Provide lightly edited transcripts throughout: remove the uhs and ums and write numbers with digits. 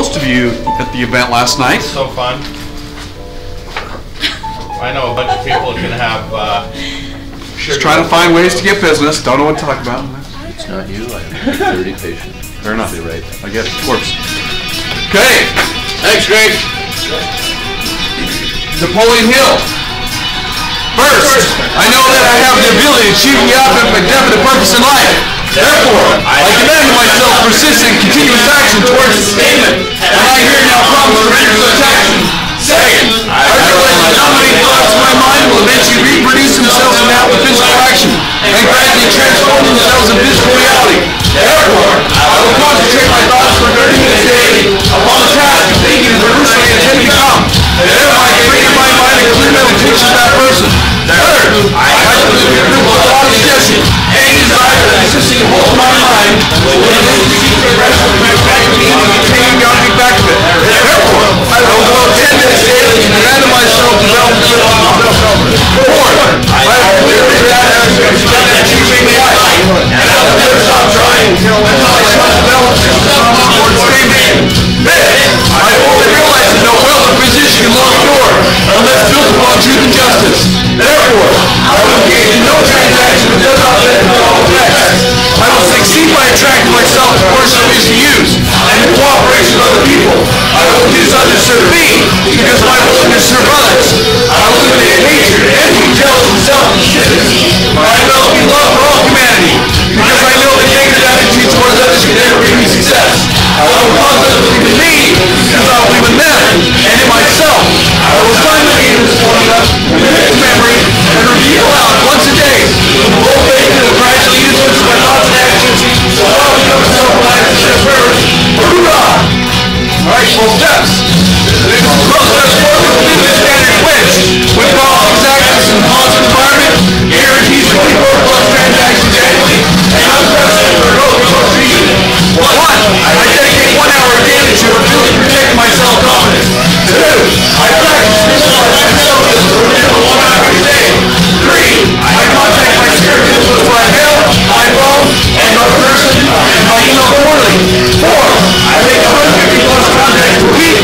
most of you at the event last night. So fun. I know a bunch of people are going to have just trying to find ways to get business. Don't know what to talk about. It's not you. I have 30 patients. Fair enough. You're right. I get it. Of course. Okay. Thanks, Greg. Napoleon Hill. First, I know that I have the ability to achieve the object of a definite purpose in life. Therefore, I command to myself persistent, continuous action towards its attainment, and I here now promise to render such action. Second, I realize that how many thoughts in my mind will eventually reproduce themselves in that with physical action, and gradually transform themselves in physical reality. Therefore, I will concentrate my thoughts for 30 minutes daily upon the task of thinking of the person I intend to become, and thereby create in my mind a clear mental picture of that person. Third, I believe in the thought suggestion, any desire that exists in the whole of my mind will eventually seek the rest of my faculty and obtain the object back of it. Therefore, I will devote 10 minutes daily to random myself to development of myself. Fourth, I will clearly that aspect of achieving life, and I will never stop trying until I self-develop towards fame. Fifth, I fully realize that no wealth or position can long endure unless built upon truth and justice. Therefore, I will engage in no transaction that does not benefit all effects. I will succeed by attracting myself the person I wish to use, and in cooperation with other people. I will induce others to serve me, because my willingness to serve others. I will eliminate hatred, envy, jealousy, and selfishness. I will be love for all humanity, because I know that negative attitude towards others can never bring me success. I will cause others to believe in me, because I will believe in them, and in myself. I will simultaneously this formula, commit to memory, and repeat aloud once a day, with the full faith that will gradually influence my thoughts and actions, so I will become a self-reliant success first. Hoorah! Alright, 12 steps. The 12 steps forward will be the standard which, with all exactness and positive environment, guarantees 24 plus transactions annually, and unprecedented for growth and contribution. 1. I dedicate 1 hour daily to rebuilding and protecting my self-confidence. 2. I practice visualizing myself as a renewal 1 hour a day. 3. I contact my spirit influence by mail, by phone, and by person, and by email quarterly. 4. I make 150 plus contacts per week.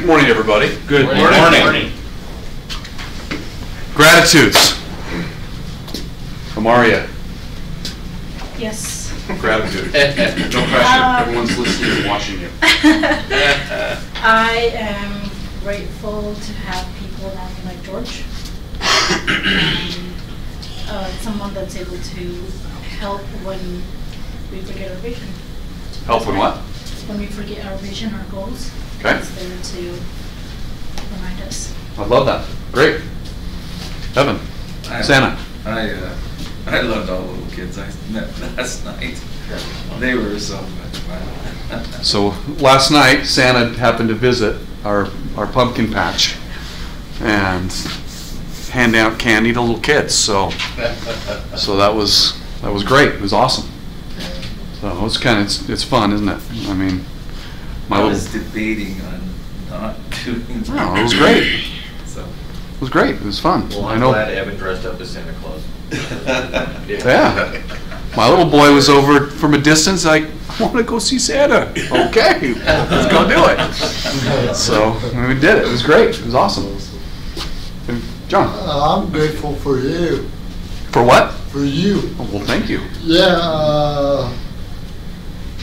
morning, everybody. Good morning. Gratitudes. How are you? Yes. Gratitude. No pressure. Everyone's listening and watching you. I am grateful to have people around me like George. Someone that's able to help when we forget our vision. Help when what? When we forget our vision, our goals. Okay. It's there to remind us. I love that. Great. Evan. Santa. I loved all the little kids I met last night. They were so much fun. So last night, Santa happened to visit our pumpkin patch and hand out candy to little kids. So that was That was great. It was awesome. So it's kind of it's fun, isn't it? I mean, I was debating on not doing that. No, it was great. So. It was great. It was fun. Well, I I'm know. glad Evan dressed up as Santa Claus. Yeah. My little boy was over from a distance, like, I want to go see Santa. Okay, let's go do it. So we did it. It was great. It was awesome. And John? I'm grateful for you. For what? For you. Oh, well, thank you. Yeah,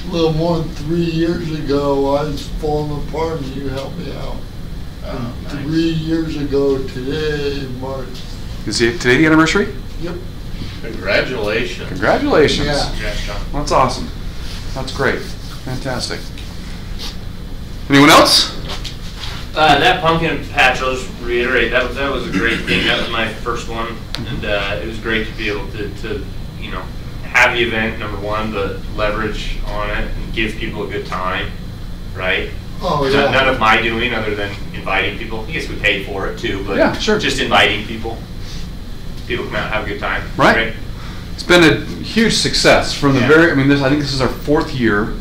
a little more than 3 years ago, I was falling apart and you helped me out. Nice. 3 years ago today, March. Is it today the anniversary? Yep. Congratulations. Congratulations. Yeah. Congrats, John. That's awesome. That's great. Fantastic. Anyone else? That pumpkin patch, I'll just reiterate, that was a great thing. That was my first one, and it was great to be able to have the event, number one, but leverage on it and give people a good time, right? Oh, yeah. None of my doing other than inviting people. I guess we paid for it too, but Yeah, sure. just inviting people. People come out and have a good time. Right. It's been a huge success from the Yeah. very. I mean, I think this is our 4th year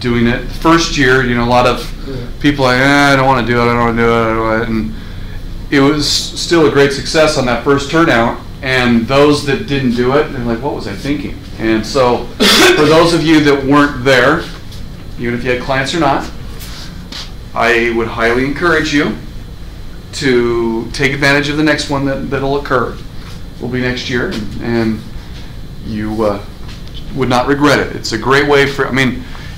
doing it. First year, a lot of people like, I don't want to do it. I don't want to do it. I don't want to. And it was still a great success on that first turnout. And those that didn't do it, they're like, what was I thinking? And so, for those of you that weren't there, even if you had clients or not, I would highly encourage you to take advantage of the next one that'll occur. Will be next year, and you would not regret it. It's a great way for,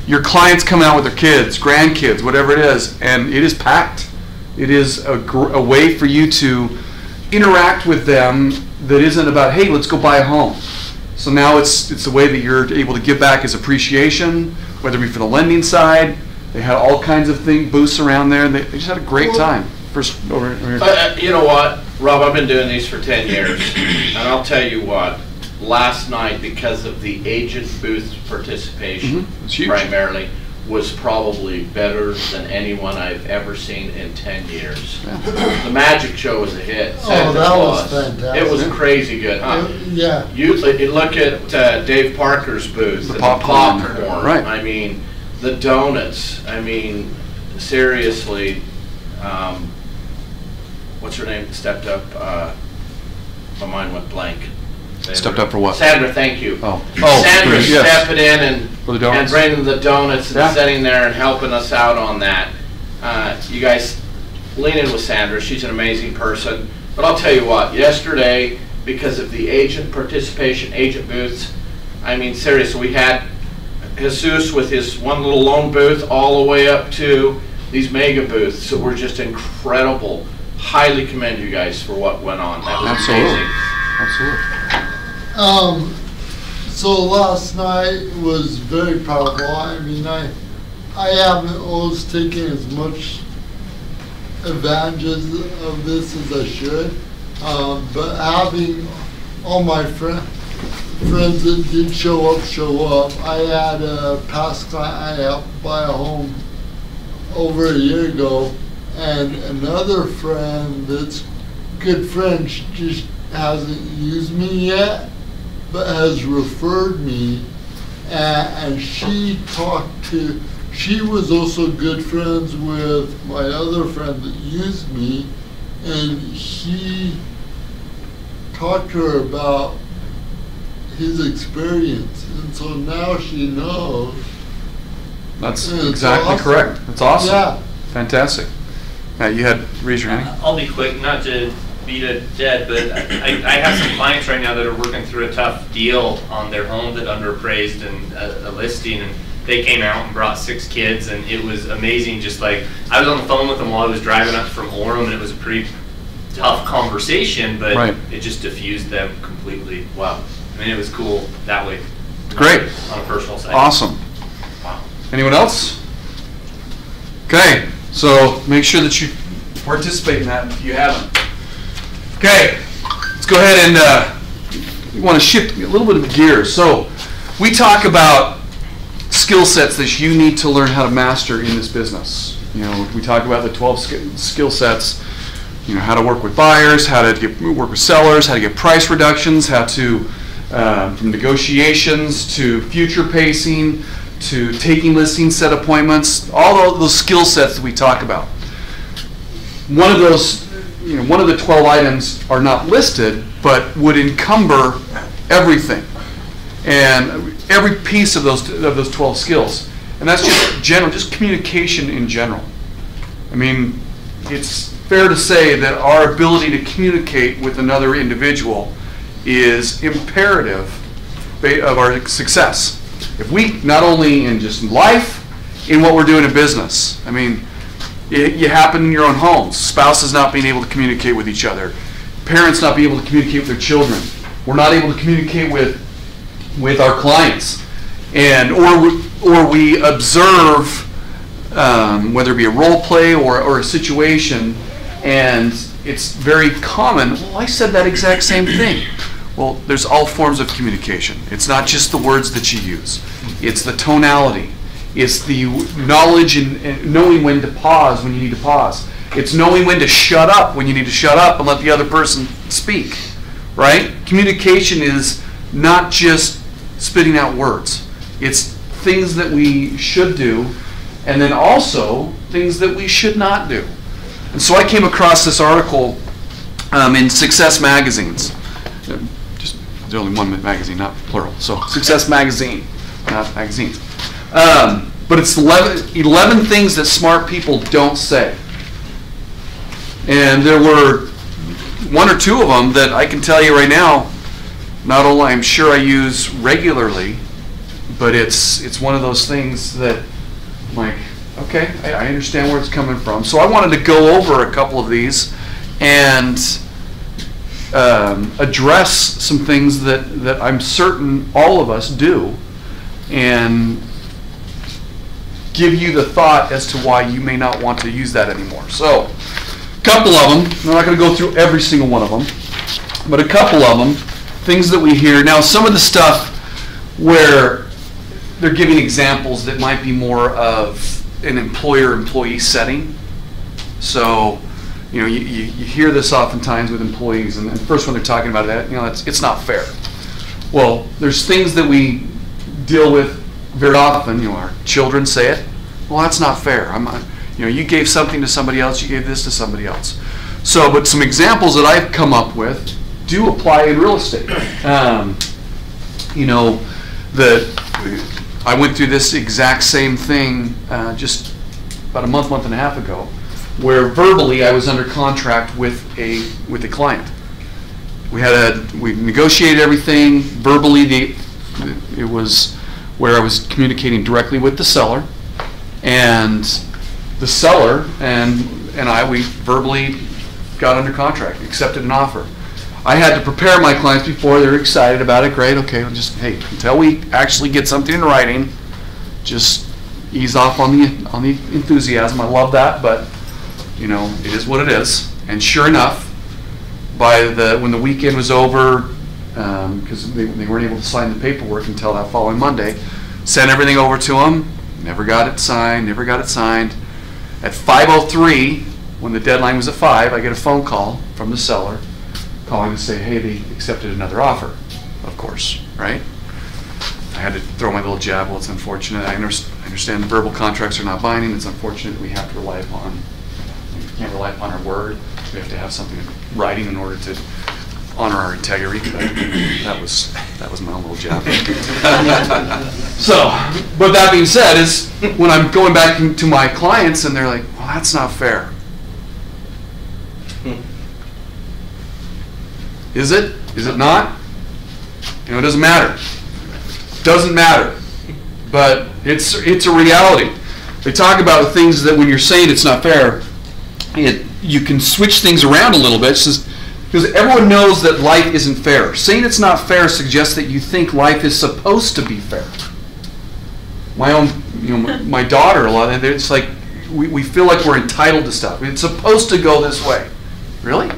your clients come out with their kids, grandkids, whatever it is, and it is packed. It is a way for you to interact with them that isn't about, hey, let's go buy a home. So now it's a way that you're able to give back as appreciation, whether it be for the lending side. They had all kinds of booths around there, and they just had a great time. First over here. You know what, Rob, I've been doing these for 10 years, and I'll tell you what, last night, because of the agent booth participation, It's huge. primarily, was probably better than anyone I've ever seen in 10 years. Yeah. The magic show was a hit. Oh, Santa that was Claus. fantastic. It was crazy good, huh? Yeah. You look at Dave Parker's booth, The and popcorn. the popcorn. Right. I mean, the donuts. I mean, seriously, what's her name? Stepped up. My mind went blank. Stepped up for what? Sandra, thank you. Oh, Sandra yes. stepping in For the and donuts. bringing the donuts and Yeah. sitting there and helping us out on that. You guys lean in with Sandra. She's an amazing person. But I'll tell you what, yesterday, because of the agent participation, agent booths, seriously, we had Jesus with his one little lone booth all the way up to these mega booths that were just incredible. Highly commend you guys for what went on. That was Absolutely. amazing. Absolutely. So last night was very powerful. I haven't always taken as much advantage of this as I should, but having all my friends that did show up. I had a past client I helped buy a home over a year ago, and another friend that's good friend, she just hasn't used me yet, but has referred me, and she was also good friends with my other friend that used me, and he talked to her about his experience, and so now she knows. That's It's exactly awesome. correct. That's awesome. Yeah. Fantastic. You had raise your hand. I'll be quick, not to beat a dead, but I have some clients right now that are working through a tough deal on their home that underappraised and a listing, and they came out and brought 6 kids, and it was amazing. Just like, I was on the phone with them while I was driving up from Orem, and it was a pretty tough conversation, but Right. it just diffused them completely. Wow. It was cool that way. Great. On a personal side. Awesome. Wow. Anyone else? Okay, so make sure that you participate in that if you haven't. Okay, let's go ahead and we want to shift a little bit of gears. So we talk about skill sets that you need to learn how to master in this business. We talk about the 12 skill sets. How to work with buyers, how to work with sellers, how to get price reductions, how to from negotiations to future pacing to taking listings, set appointments, all those skill sets that we talk about. One of those, one of the 12 items are not listed, but would encumber everything and every piece of those 12 skills. And that's just general, just communication in general. I mean, it's fair to say that our ability to communicate with another individual is imperative of our success. If we, not only in just life, in what we're doing in business. I mean, you happen in your own homes. Spouses not being able to communicate with each other. Parents not being able to communicate with their children. We're not able to communicate with our clients. And, or we observe, whether it be a role play or a situation, and it's very common, well, I said that exact same thing. Well, there's all forms of communication. It's not just the words that you use. It's the tonality. It's the knowledge and knowing when to pause when you need to pause. It's knowing when to shut up when you need to shut up and let the other person speak, right? Communication is not just spitting out words. It's things that we should do, and then also things that we should not do. And so I came across this article in Success magazines. There's only one magazine, not plural. So Success magazine, not magazines. But it's 11 things that smart people don't say. And there were one or two of them that I can tell you right now, not only I'm sure I use regularly, but it's one of those things that I'm like, okay, I understand where it's coming from. So I wanted to go over a couple of these and address some things that I'm certain all of us do, and give you the thought as to why you may not want to use that anymore. So, a couple of them, I'm not going to go through every single one of them, but a couple of them, things that we hear. Now, some of the stuff where they're giving examples that might be more of an employer-employee setting. So, you hear this oftentimes with employees, and the first one they're talking about that, it's not fair. Well, there's things that we deal with very often. Our children say it. Well, that's not fair. You gave something to somebody else. You gave this to somebody else. So, but some examples that I've come up with do apply in real estate. I went through this exact same thing just about a month and a half ago, where verbally I was under contract with a client. We negotiated everything verbally. It was where I was communicating directly with the seller, and the seller and we verbally got under contract, accepted an offer. I had to prepare my clients before. They're excited about it. Great, okay, until we actually get something in writing, just ease off on the enthusiasm. I love that, but it is what it is. And sure enough, when the weekend was over, because they weren't able to sign the paperwork until that following Monday, sent everything over to them. Never got it signed. At 5:03, when the deadline was at 5, I get a phone call from the seller calling to say, hey, they accepted another offer, of course, right? I had to throw my little jab. Well, it's unfortunate. I understand the verbal contracts are not binding. It's unfortunate that we have to rely upon, we can't rely upon our word. We have to have something in writing in order to honor our integrity. That was my own little jab. So, but that being said, is when I'm going back to my clients and they're like, well, that's not fair. Is it? Is it not? It doesn't matter. Doesn't matter. But it's a reality. They talk about things that when you're saying it's not fair, you can switch things around a little bit, because everyone knows that life isn't fair. Saying it's not fair suggests that you think life is supposed to be fair. My daughter, a lot of it's like we feel like we're entitled to stuff. It's supposed to go this way. Really?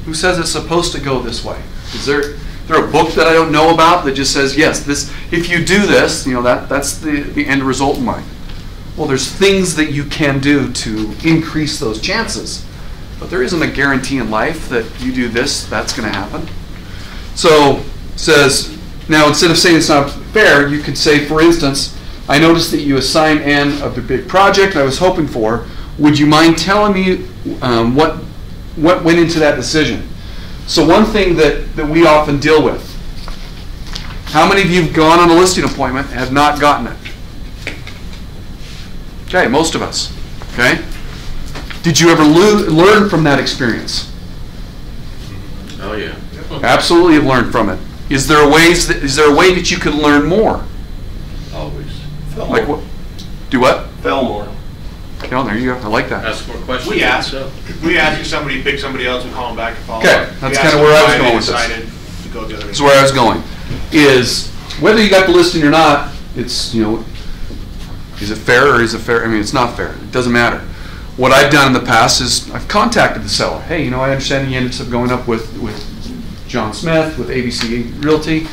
Who says it's supposed to go this way? Is there a book that I don't know about that just says, yes, this, if you do this, that's the end result in mind? Well, there's things that you can do to increase those chances, but there isn't a guarantee in life that you do this, that's going to happen. So says, now instead of saying it's not fair, you could say, for instance, I noticed that you assigned Ann a big project I was hoping for. Would you mind telling me what went into that decision? So one thing that we often deal with, how many of you have gone on a listing appointment and have not gotten it? Okay, most of us. Okay? Did you ever learn from that experience? Oh, yeah. Absolutely have learned from it. Is there a way that you could learn more? Always. Like what? Do what? Fillmore. Oh, there you go. I like that. Ask more questions. We ask if somebody pick somebody else, we call them back and follow Okay, up. that's kind of where I was going with this. Decided to go the other way. That's where I was going. Is whether you got the listing or not, it's, you know, is it fair or is it fair? I mean, it's not fair. It doesn't matter. What I've done in the past is I've contacted the seller. Hey, you know, I understand he ended up going up with John Smith, with ABC Realty,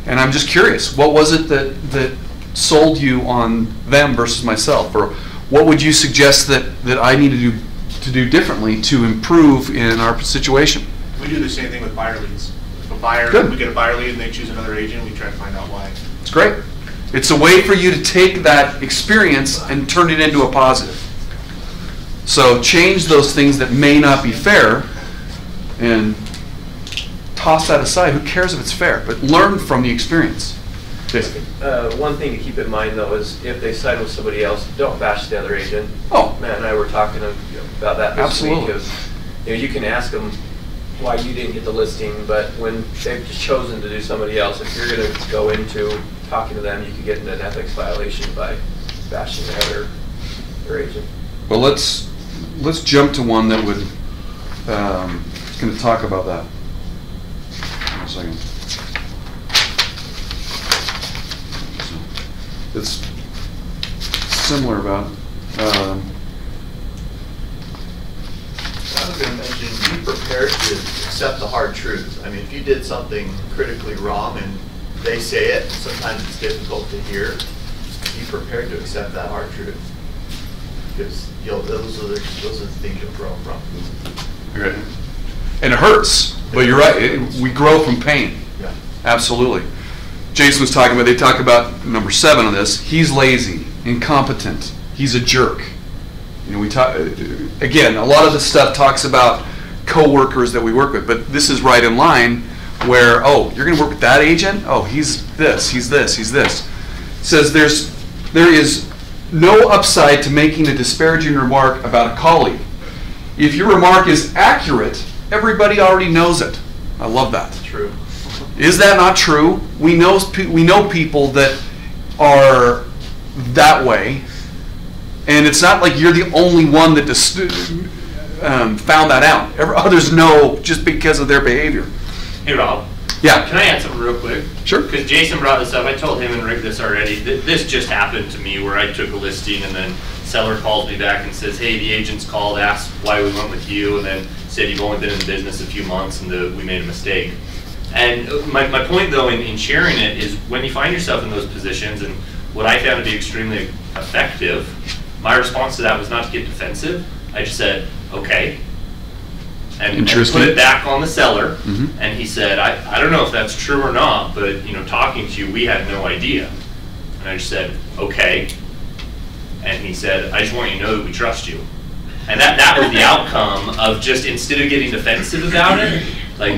and I'm just curious, what was it that sold you on them versus myself? Or what would you suggest that I need to do differently to improve in our situation? We do the same thing with buyer leads. If a buyer, Good. we get a buyer lead and they choose another agent, we try to find out why. It's great. It's a way for you to take that experience and turn it into a positive. So change those things that may not be fair and toss that aside. Who cares if it's fair? But learn from the experience. Jason. One thing to keep in mind, though, is if they sign with somebody else, don't bash the other agent. Oh. Matt and I were talking about that this Absolutely. week. You can ask them why you didn't get the listing, but when they've chosen to do somebody else, if you're going to go into talking to them, you could get into an ethics violation by bashing their agent. Well, let's jump to one that would going to talk about that. Hold on a second. It's similar about. I was going to mention, be prepared to accept the hard truths. I mean, if you did something critically wrong and they say it, sometimes it's difficult to hear. Be prepared to accept that hard truth, because those are the things you'll grow from. Okay. And it hurts, but you're right. We grow from pain. Yeah. Absolutely. Jason was talking about. They talk about number 7 on this. He's lazy, incompetent. He's a jerk. You know, we talk again. A lot of this stuff talks about coworkers that we work with, but this is right in line where, oh, you're going to work with that agent? Oh, he's this, he's this, he's this. It says there is no upside to making a disparaging remark about a colleague. If your remark is accurate, everybody already knows it. I love that. True. Is that not true? We know people that are that way. And it's not like you're the only one that found that out. Others know just because of their behavior. Hey, Rob. Yeah. Can I add something real quick? Sure. Because Jason brought this up. I told him and Rick this already. This just happened to me where I took a listing and then seller calls me back and says, hey, the agent's called, asked why we went with you, and then said you've only been in the business a few months and we made a mistake. And my point, though, in sharing it is when you find yourself in those positions, and what I found to be extremely effective, my response to that was not to get defensive. I just said, okay, and put it back on the seller. Mm-hmm. And he said, I don't know if that's true or not, but talking to you, we had no idea. And I just said, okay. And he said, I just want you to know that we trust you. And that was the outcome of just, instead of getting defensive about it, like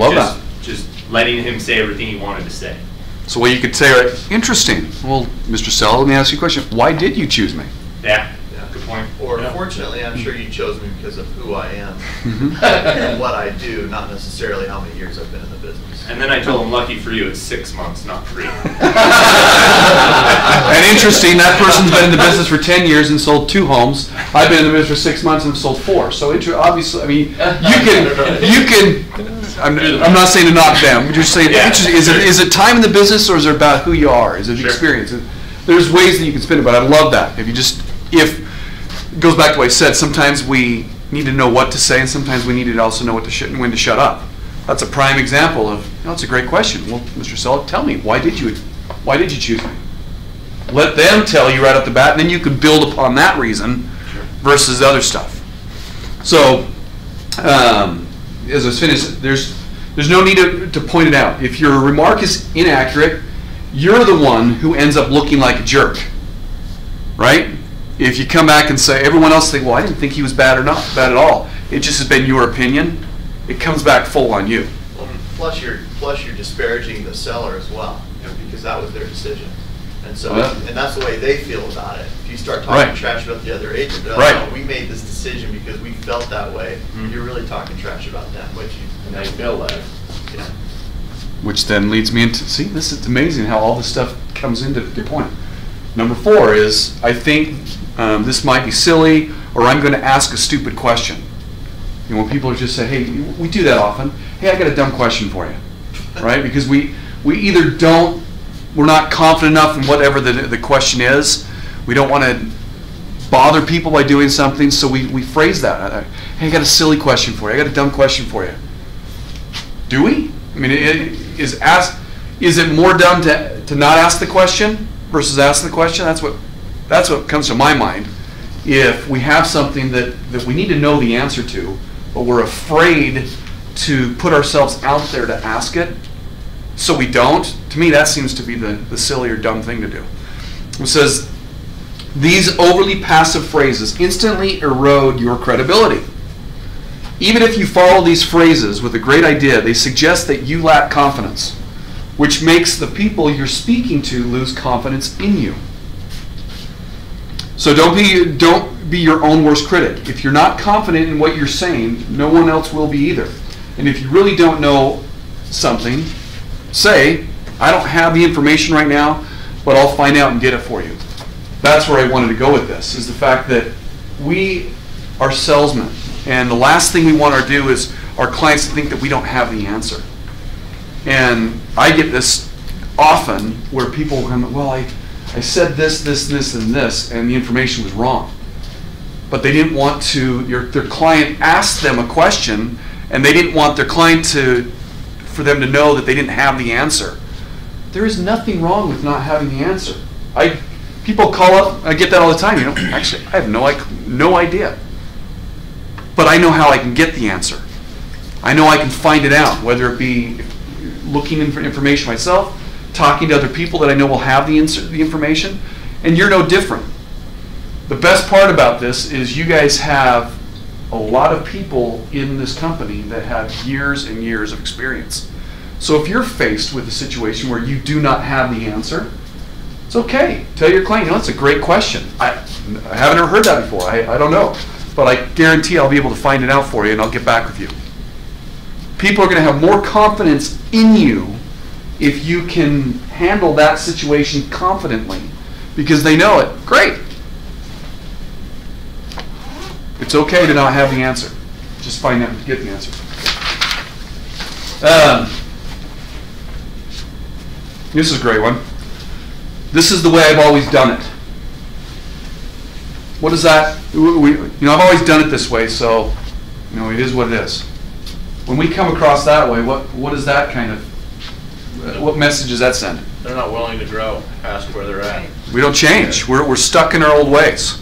just letting him say everything he wanted to say. So what you could say, right, interesting. Well, Mr. Seller, let me ask you a question. Why did you choose me? Yeah. Good point. Or fortunately, I'm sure you chose me because of who I am and what I do, not necessarily how many years I've been in the business. And then I told him, lucky for you, it's 6 months, not 3. And interesting, that person's been in the business for 10 years and sold 2 homes. I've been in the business for 6 months and sold 4. So obviously, I mean, you can. I'm not saying to knock them. I'm just saying, is it time in the business, or is it about who you are? Is it experience? There's ways that you can spin it, but I love that. If it goes back to what I said, sometimes we need to know what to say, and sometimes we need to also know when to shut up. That's a prime example of, that's a great question. Well, Mr. Seller, tell me, why did you choose me? Let them tell you right off the bat, and then you can build upon that reason versus other stuff. So, as I was finished, There's no need to point it out. If your remark is inaccurate, you're the one who ends up looking like a jerk, right? If you come back and say, everyone else think, well, I didn't think he was bad or not bad at all. It just has been your opinion. It comes back full on you. Plus you're disparaging the seller as well, because that was their decision. And so, and that's the way they feel about it. If you start talking trash about the other agent, no, we made this decision because we felt that way. You're really talking trash about them, which and they feel that. Yeah. Which then leads me into, see, this is amazing how all this stuff comes into the point. Number 4 is, I think this might be silly, or I'm going to ask a stupid question. You know, when people just say, hey, we do that often. Hey, I got a dumb question for you, right? Because we either don't, we're not confident enough in whatever the question is. We don't want to bother people by doing something, so we phrase that. Hey, I got a silly question for you. I got a dumb question for you. Do we? I mean, is it more dumb to not ask the question versus ask the question? That's what comes to my mind. If we have something that we need to know the answer to, but we're afraid to put ourselves out there to ask it, so we don't, to me that seems to be the silly or dumb thing to do. It says, these overly passive phrases instantly erode your credibility. Even if you follow these phrases with a great idea, they suggest that you lack confidence, which makes the people you're speaking to lose confidence in you. So don't be your own worst critic. If you're not confident in what you're saying, no one else will be either. And if you really don't know something, say, I don't have the information right now, but I'll find out and get it for you. That's where I wanted to go with this, is the fact that we are salesmen. And the last thing we want to do is our clients to think that we don't have the answer. And I get this often where people come, well, I said this, and this, and the information was wrong. But they didn't want to, their client asked them a question, and they didn't want their client for them to know that they didn't have the answer. There is nothing wrong with not having the answer. People call up, I get that all the time, actually, I have no idea. But I know how I can get the answer. I know I can find it out, whether it be looking for information myself, talking to other people that I know will have the information, and you're no different. The best part about this is you guys have a lot of people in this company that have years and years of experience. So if you're faced with a situation where you do not have the answer, it's okay. Tell your client, it's a great question. I haven't ever heard that before. I don't know. But I guarantee I'll be able to find it out for you and I'll get back with you. People are going to have more confidence in you if you can handle that situation confidently because they know it. Great. It's okay to not have the answer. Just find out and get the answer. This is a great one. This is the way I've always done it. What is that? I've always done it this way, so it is what it is. When we come across that way, what is that kind of? What message does that send? They're not willing to grow past where they're at. We don't change. We're stuck in our old ways.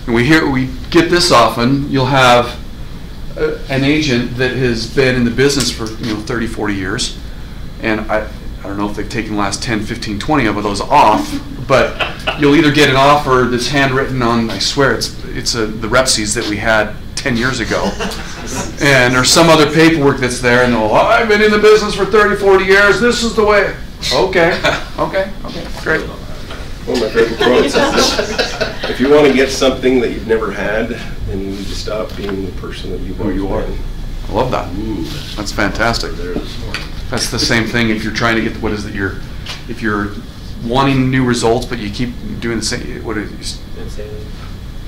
And we get this often. You'll have an agent that has been in the business for 30, 40 years, and I don't know if they've taken the last 10, 15, 20 of those off, but you'll either get an offer that's handwritten on, I swear it's the Repsies that we had 10 years ago, and there's some other paperwork that's there, and I've been in the business for 30, 40 years, this is the way. Okay, great. One of my favorite quotes is, if you want to get something that you've never had, then you need to stop being the person that you've always been. I love that. Ooh. That's fantastic. That's the same thing if you're trying to get, if you're wanting new results, but you keep doing the same, Insanity.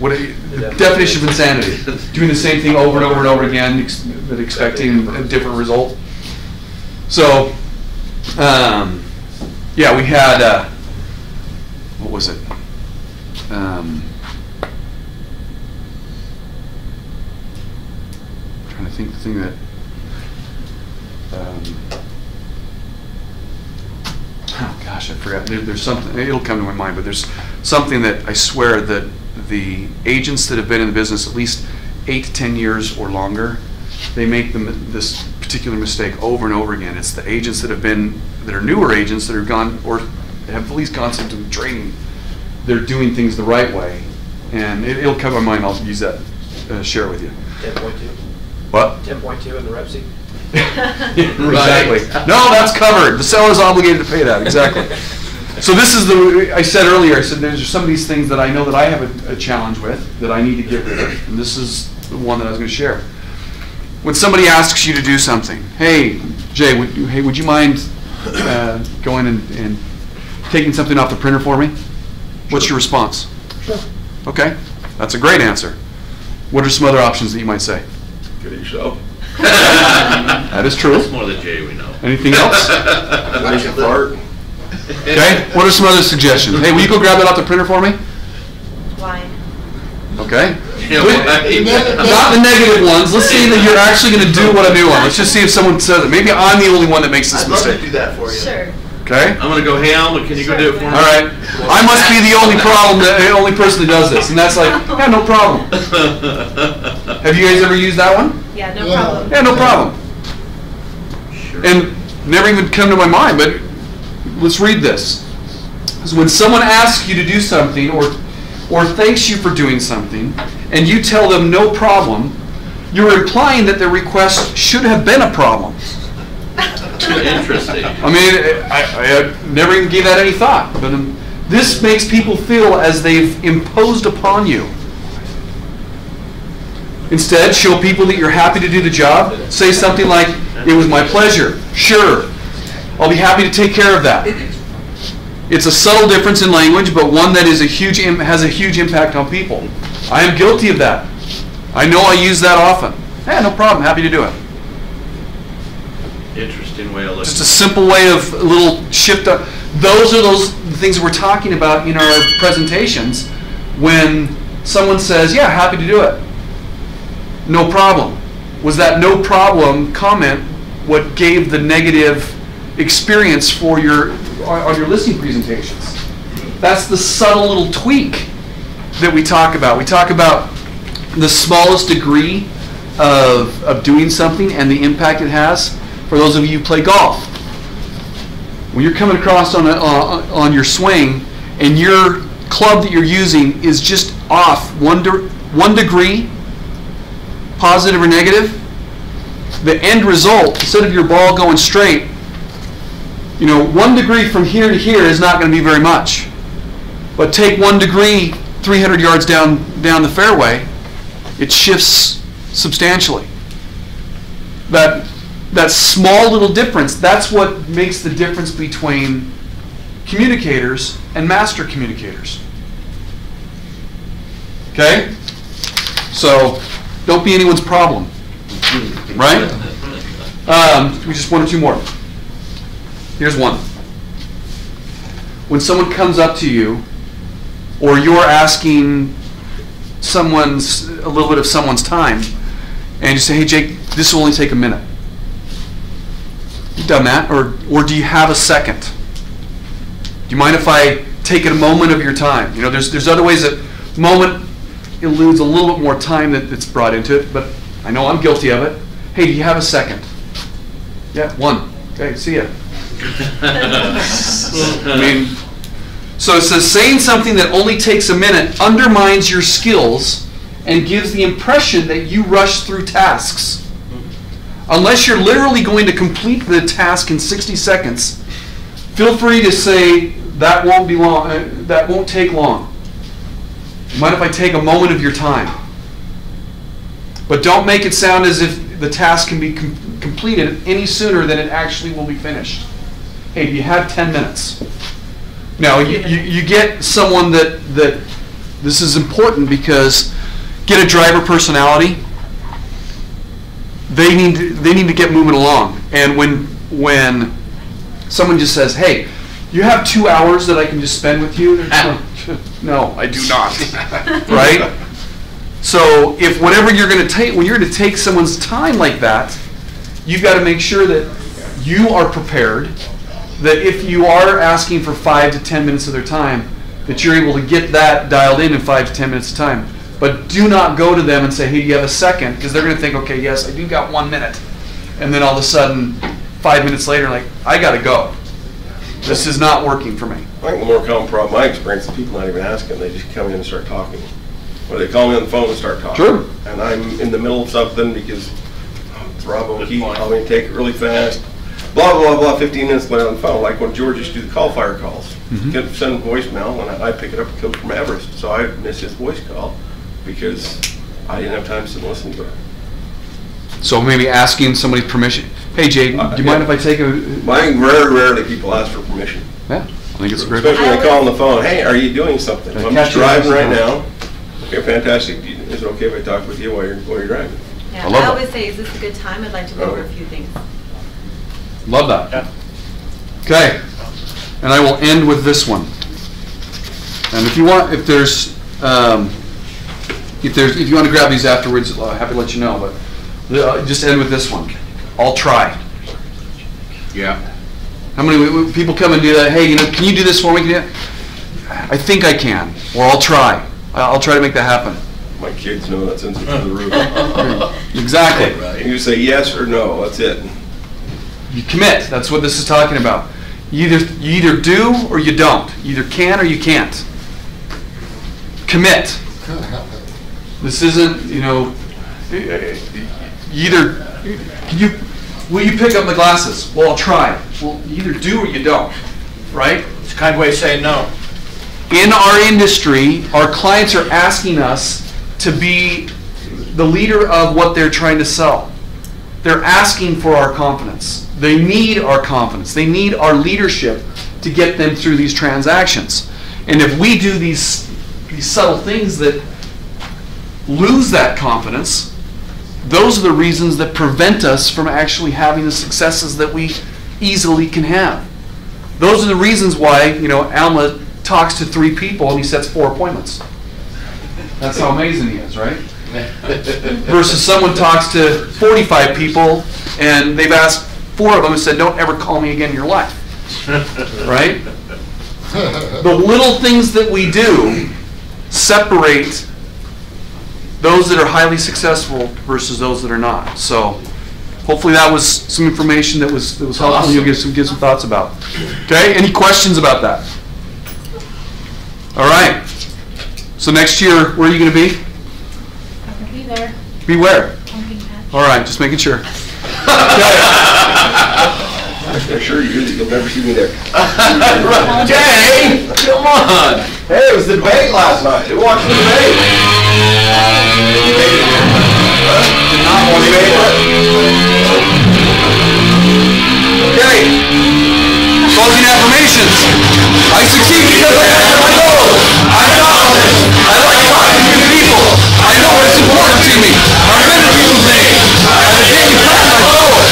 The definition of insanity. Doing the same thing over and over and over again, but expecting a different result. So, we had, what was it? Trying to think the thing that, oh gosh, I forgot. There's something, it'll come to my mind, but there's something that I swear that the agents that have been in the business at least 8 to 10 years or longer, they make this particular particular mistake over and over again. It's the agents that are newer agents that have gone, or have at least gone through training. They're doing things the right way. And it'll come to my mind, I'll use that, share it with you. 10.2. What? 10.2 in the rep sheet. Exactly. No, that's covered. The seller is obligated to pay that, exactly. So this is I said earlier, I said there's some of these things that I know that I have a challenge with, that I need to get rid of, and this is the one that I was going to share. When somebody asks you to do something, hey, Jay, would you mind going and taking something off the printer for me? What's your response? Sure. Okay, that's a great answer. What are some other options that you might say? Get it yourself. That is true. That's more the Jay we know. Anything else? Nice and fart. Okay, what are some other suggestions? Hey, will you go grab that off the printer for me? Why? Okay. Yeah, Not the negative ones. Let's see that you're actually going to do what I do on. Let's just see if someone says it. Maybe I'm the only one that makes this I'd love to mistake. do that for you. Sure. Okay? I'm gonna go, hey Alma, can you go do it for me? All right. I must be the only only person that does this, and that's like, yeah, no problem. Have you guys ever used that one? Yeah, no Yeah. problem. Yeah, no problem. Sure. And never even come to my mind, but let's read this. So when someone asks you to do something or thanks you for doing something, and you tell them no problem, you're implying that their request should have been a problem. Interesting. I mean, I never even gave that any thought, but this makes people feel as they've imposed upon you. Instead, show people that you're happy to do the job. Say something like, it was my pleasure. Sure, I'll be happy to take care of that. It's a subtle difference in language, but one that has a huge impact on people. I am guilty of that. I know I use that often. Yeah, no problem, happy to do it. Interesting way of looking. Just a simple way of a little shift up. Those are those things we're talking about in our presentations when someone says, yeah, happy to do it. No problem. Was that no problem comment what gave the negative experience for on your listing presentations? That's the subtle little tweak that we talk about. We talk about the smallest degree of doing something and the impact it has. For those of you who play golf, when you're coming across on your swing and your club that you're using is just off one degree, positive or negative, the end result, instead of your ball going straight, 1 degree from here to here is not going to be very much. But take 1 degree 300 yards down the fairway, it shifts substantially. That small little difference, that's what makes the difference between communicators and master communicators. Okay? So, don't be anyone's problem. Right? Just 1 or 2 more. Here's one. When someone comes up to you, or you're asking a little bit of someone's time, and you say, hey Jake, this will only take a minute. You've done that, or do you have a second? Do you mind if I take a moment of your time? There's other ways that moment eludes a little bit more time that's brought into it, but I know I'm guilty of it. Hey, do you have a second? Yeah, 1. Okay, see ya. So it says saying something that only takes a minute undermines your skills and gives the impression that you rush through tasks. Unless you're literally going to complete the task in 60 seconds, feel free to say that won't be long. That won't take long. Mind if I take a moment of your time? But don't make it sound as if the task can be completed any sooner than it actually will be finished. Hey, you have 10 minutes. Now, you get someone that this is important because get a driver personality. They need to get moving along. And when someone just says, "Hey, you have 2 hours that I can just spend with you," no, I do not. Right? So if whatever you're going to take, when you're going to take someone's time like that, you've got to make sure that you are prepared. That if you are asking for 5 to 10 minutes of their time, that you're able to get that dialed in 5 to 10 minutes of time. But do not go to them and say, hey, do you have a second? Because they're going to think, okay, yes, I do got 1 minute. and then all of a sudden, 5 minutes later, like, I gotta go. This is not working for me. I think the more common problem, my experience, is people not even asking, they just come in and start talking. Or they call me on the phone and start talking. True. And I'm in the middle of something because it's Rob O'Keefe, I'm going to take it really fast. Blah, blah, blah, 15 minutes later on the phone, like when George used to do the call fire calls. Get send voicemail, and I pick it up, it comes from Everest. So I miss his voice call because I didn't have time to sit and listen to it. So maybe asking somebody's permission. Hey, Jay, do you mind if I take a... Mine, very rarely people ask for permission. Yeah, I think it's a great... Especially when they call on the phone, hey, are you doing something? I'm just driving right now. Okay, fantastic. Is it okay if I talk with you while you're driving? Yeah, I love I that. always say, is this a good time? I'd like to go over a few things. Love that. Okay, and I will end with this one. And if you want, if you want to grab these afterwards, happy to let you know. But just end with this one. I'll try. Yeah. How many people come and do that? Hey, can you do this for me? I think I can, or I'll try. I'll try to make that happen. My kids know that sends them to the roof. Exactly. You say yes or no, that's it. You commit. That's what this is talking about. You either do or you don't. You either can or you can't. Commit. This isn't, will you pick up my glasses? Well, I'll try. Well, you either do or you don't, right? It's a kind way of saying no. In our industry, our clients are asking us to be the leader of what they're trying to sell. They're asking for our confidence. They need our confidence. They need our leadership to get them through these transactions. And if we do these subtle things that lose that confidence, those are the reasons that prevent us from actually having the successes that we easily can have. Those are the reasons why, Alma talks to 3 people and he sets 4 appointments. That's how amazing he is, right? Versus someone talks to 45 people and they've asked 4 of them and said, don't ever call me again in your life. Right? The little things that we do separate those that are highly successful versus those that are not. So hopefully that was some information that was helpful. Awesome. You'll give some thoughts about. Okay, any questions about that? All right. So next year, where are you going to be? I'm going to be there. Be where? Pumpkin patch. All right, just making sure. I'm sure you'll never see me there. Jay, come on. Hey, it was the debate last night. Who watched the debate? Did not want to debate it. Okay. Closing affirmations. I succeed because I have my goals. I'm confident. I like talking to people. I know what's important to me. I remember people's names. I have a daily plan my forward.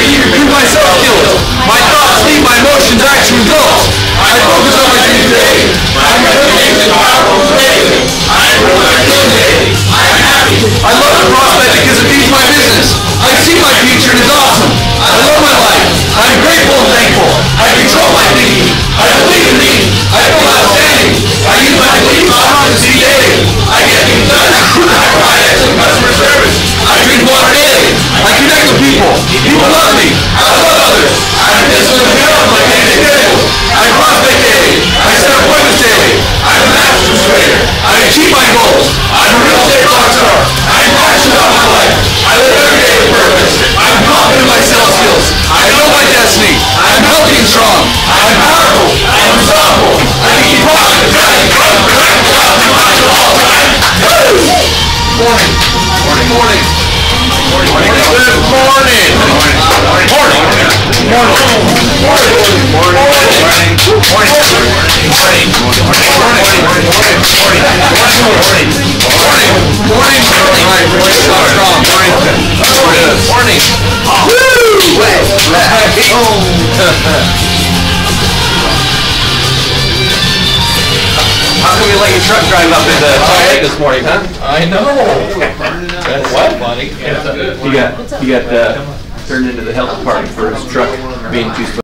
Improve my self skills. My thoughts lead my emotions, action results. I focus on my day-to-day. I'm happy. I love the prospect because it feeds my business. I see my future and it's awesome. I love my life. I'm grateful and thankful. I control my thinking. I believe in me. I feel outstanding. I use my beliefs to see daily. I get things done. I provide excellent customer service. I drink water daily. I connect with people. People love me. I love others. I'm disciplined and on my daily schedule. I prospect daily. I set appointments daily. I'm a master trader. I achieve my goals. I'm a real estate rock star. I'm passionate about my life. I live every day with purpose. I'm confident in my sales skills. I know my destiny. I'm healthy and strong. I'm powerful. I'm unstoppable. I can keep positive. Morning. Morning. Morning. Morning. Good morning. Morning. How come you let your truck drive up into Tollgate this morning, huh? I know. That's what? Funny. He got turned into the health department for his truck being too slow.